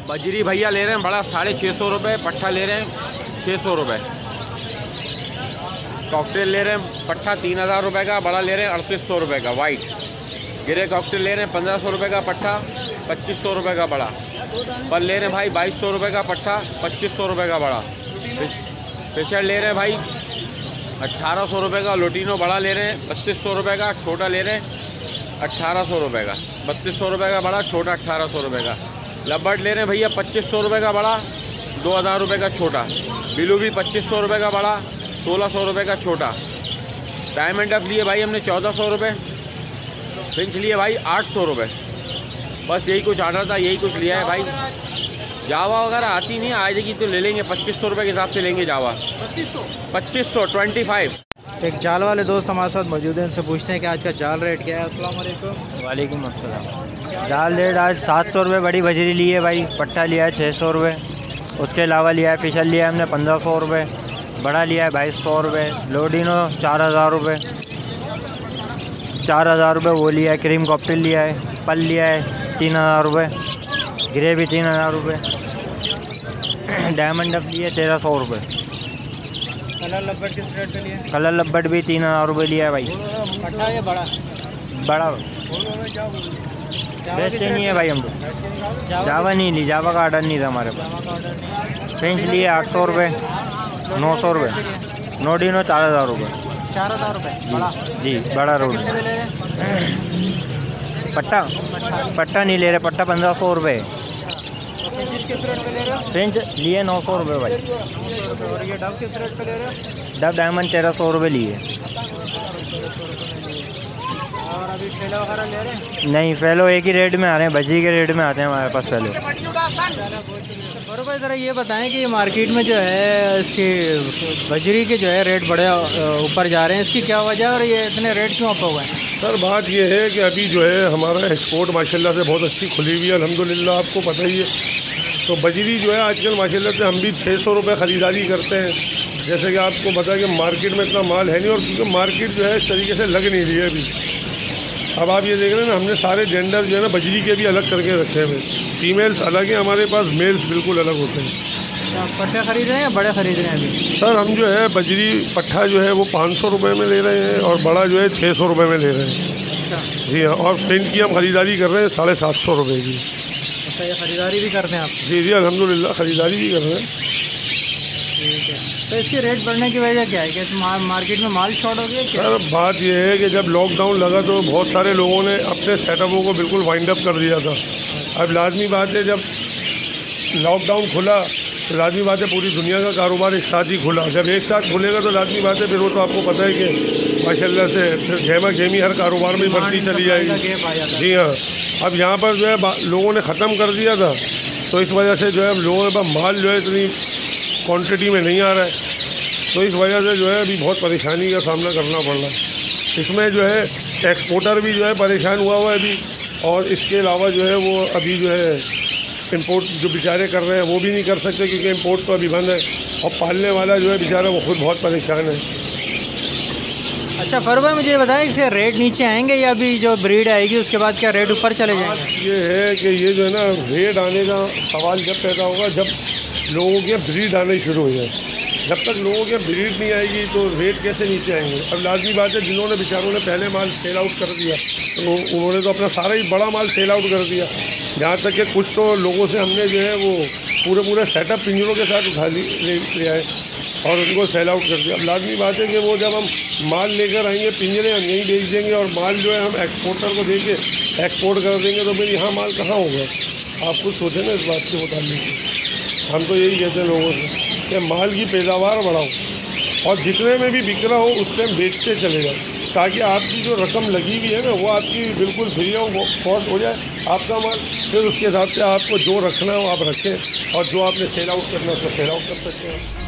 बजरी भैया ले रहे हैं बड़ा 650 रुपये, पट्ठा ले रहे हैं 600 रुपये। कॉकटेल ले रहे हैं पट्ठा 3000 रुपये का, बड़ा ले रहे हैं 3800 रुपये का। वाइट गिरे कॉकटेल ले रहे हैं 1500 रुपये का पट्ठा, 2500 रुपये का बड़ा। पर ले रहे हैं भाई 2200 रुपये का पट्ठा, 2500 रुपये का बड़ा। फिशर ले रहे हैं भाई 1800 रुपये का। लोटिनो बड़ा ले रहे हैं 3200 रुपये का, छोटा ले रहे हैं 1800 रुपये का। 3200 रुपये का बड़ा, छोटा 1800 रुपये का। लब्बट ले रहे हैं भैया 2500 रुपये का बड़ा, 2000 रुपये का छोटा। बिलू भी 2500 रुपये का बड़ा, 1600 रुपये का छोटा। डायमंड डफ लिए भाई हमने 1400 रुपये। फिंच लिए भाई 800 रुपये। बस यही कुछ ऑर्डर था, यही कुछ लिया है भाई। जावा वगैरह आती नहीं, आएगी तो ले लेंगे। 2500 रुपये के हिसाब से लेंगे जावा। 2500 25। एक जाल वाले दोस्त हमारे साथ मौजूद हैं, उनसे पूछते हैं कि आज का जाल रेट क्या है। अस्सलाम वालेकुम। वालेकुम अस्सलाम। जाल रेट आज 700 रुपये बड़ी बजरी ली है भाई। पट्टा लिया है 600 रुपये। उसके अलावा लिया है फिशर लिया है हमने 1500 रुपये। बड़ा लिया है 2200 रुपये। लोडिनो 4000 रुपये। 4000 रुपये वो लिया है। क्रीम कॉकटेल लिया है। पल लिया है 3000 रुपये। ग्रे भी 3000 रुपये। डायमंड डफ लिए 1300 रुपये। कलर लब्बट किस रेट पे लिया? कलर लब्बट भी 3000 रुपये लिया है भाई। पट्टा या बड़ा? बड़ा बेचते नहीं है भाई हम लोग। जावा नहीं ली, जावा का ऑर्डर नहीं था हमारे पास। फिंच लिए 800 रुपये, 900 रुपये। नोडिनो 4000 रुपये। 4000 रुपये बड़ा? जी बड़ा रोड। पट्टा नहीं ले रहे, पट्टा 1500 रुपये। फ्रेंच लिए 900 रुपये भाई। और ये डब किस रेट पे ले रहे हो? डब डायमंड 1300 रुपये लिए। और अभी फैला वगैरह ले रहे हैं? नहीं, फैलो एक ही रेट में आ रहे हैं, भजी के रेट में आते हैं हमारे पास फैलो। और भाई ज़रा ये बताएं कि मार्केट में जो है इसकी बजरी के जो है रेट बड़े ऊपर जा रहे हैं, इसकी क्या वजह है और ये इतने रेट क्यों अप हो गए? सर बात ये है कि अभी जो है हमारा एक्सपोर्ट माशाल्लाह से बहुत अच्छी खुली हुई है अल्हम्दुलिल्लाह, आपको पता ही है। तो बजरी जो है आजकल माशाल्लाह से हम भी 600 रुपये ख़रीदारी करते हैं। जैसे कि आपको पता है कि मार्केट में इतना माल है नहीं, और क्योंकि मार्केट जो है इस तरीके से लग नहीं रही है अभी। अब आप ये देख रहे हैं ना, हमने सारे जेंडर जो है ना बजरी के भी अलग करके रखे हुए। फीमेल्स अलग हैं हमारे पास, मेल्स बिल्कुल अलग होते हैं। आप पट्टे खरीद रहे हैं या बड़े खरीद रहे हैं अभी? सर हम जो है बजरी पट्ठा जो है वो 500 रुपये में ले रहे हैं, और बड़ा जो है 600 रुपये में ले रहे हैं। जी हाँ, और फ्रेंच की हम ख़रीदारी कर रहे हैं 750 रुपये की। अच्छा, ये ख़रीदारी भी करते हैं आप? जी अल्हम्दुलिल्लाह ख़रीदारी भी कर रहे हैं। ठीक है, तो इसके रेट बढ़ने की वजह क्या है? क्या मार्केट में माल शॉर्ट हो गया क्या? सर बात यह है कि जब लॉकडाउन लगा तो बहुत सारे लोगों ने अपने सेटअपों को बिल्कुल वाइंड अप कर दिया था। अब लाजमी बात है, जब लॉकडाउन खुला तो लाजमी बात है पूरी दुनिया का कारोबार एक साथ ही खुला। जब एक साथ खुलेगा तो लाजमी बात है फिर वो तो आपको पता है कि माशाल्लाह से फिर गहमा गहमी हर कारोबार में बढ़ती चली जाएगी। जी हाँ, अब यहाँ पर जो है लोगों ने ख़त्म कर दिया था, तो इस वजह से जो है लोगों के पास माल जो है इतनी क्वांटिटी में नहीं आ रहा है, तो इस वजह से जो है अभी बहुत परेशानी का सामना करना पड़ रहा है। इसमें जो है एक्सपोर्टर भी जो है परेशान हुआ है अभी, और इसके अलावा जो है वो अभी जो है इंपोर्ट जो बेचारे कर रहे हैं वो भी नहीं कर सकते, क्योंकि इंपोर्ट तो अभी बंद है, और पालने वाला जो है बेचारा वो खुद बहुत परेशान है। अच्छा फरूख भाई, मुझे ये बताएं कि रेट नीचे आएंगे या अभी जो ब्रीड आएगी उसके बाद क्या रेट ऊपर चले जाएंगे? ये है कि ये जो है ना रेट आने का सवाल जब पैदा होगा जब लोगों के ब्रीड आने शुरू हो जाए। जब तक लोगों के ब्रीड नहीं आएगी तो रेट कैसे नीचे आएंगे? अब लाजमी बात है, जिन्होंने बेचारों ने पहले माल सेल आउट कर दिया तो उन्होंने तो अपना सारा ही बड़ा माल सेल आउट कर दिया। यहाँ तक कि कुछ तो लोगों से हमने जो है वो पूरे सेटअप पिंजरों के साथ उठा ले आए और उनको सेल आउट कर दिया। अब लाजमी बात है कि वो जब हम माल लेकर आएंगे पिंजरे हम यहीं बेच देंगे, और माल जो है हम एक्सपोर्टर को दे के एक्सपोर्ट कर देंगे, तो फिर यहाँ माल कहाँ होगा? आप कुछ सोचें ना इस बात के मुताबिक। हम तो यही कहते हैं लोगों से कि माल की पैदावार बढ़ाओ, और जितने में भी बिक रहा हो उससे हम बेचते चले जाओ, ताकि आपकी जो रकम लगी हुई है ना वो आपकी बिल्कुल फ्री ऑफ कॉस्ट हो जाए आपका माल। फिर उसके हिसाब से आपको जो रखना हो आप रखें, और जो आपने सेल आउट करना है उसको सेल आउट कर सकते हैं।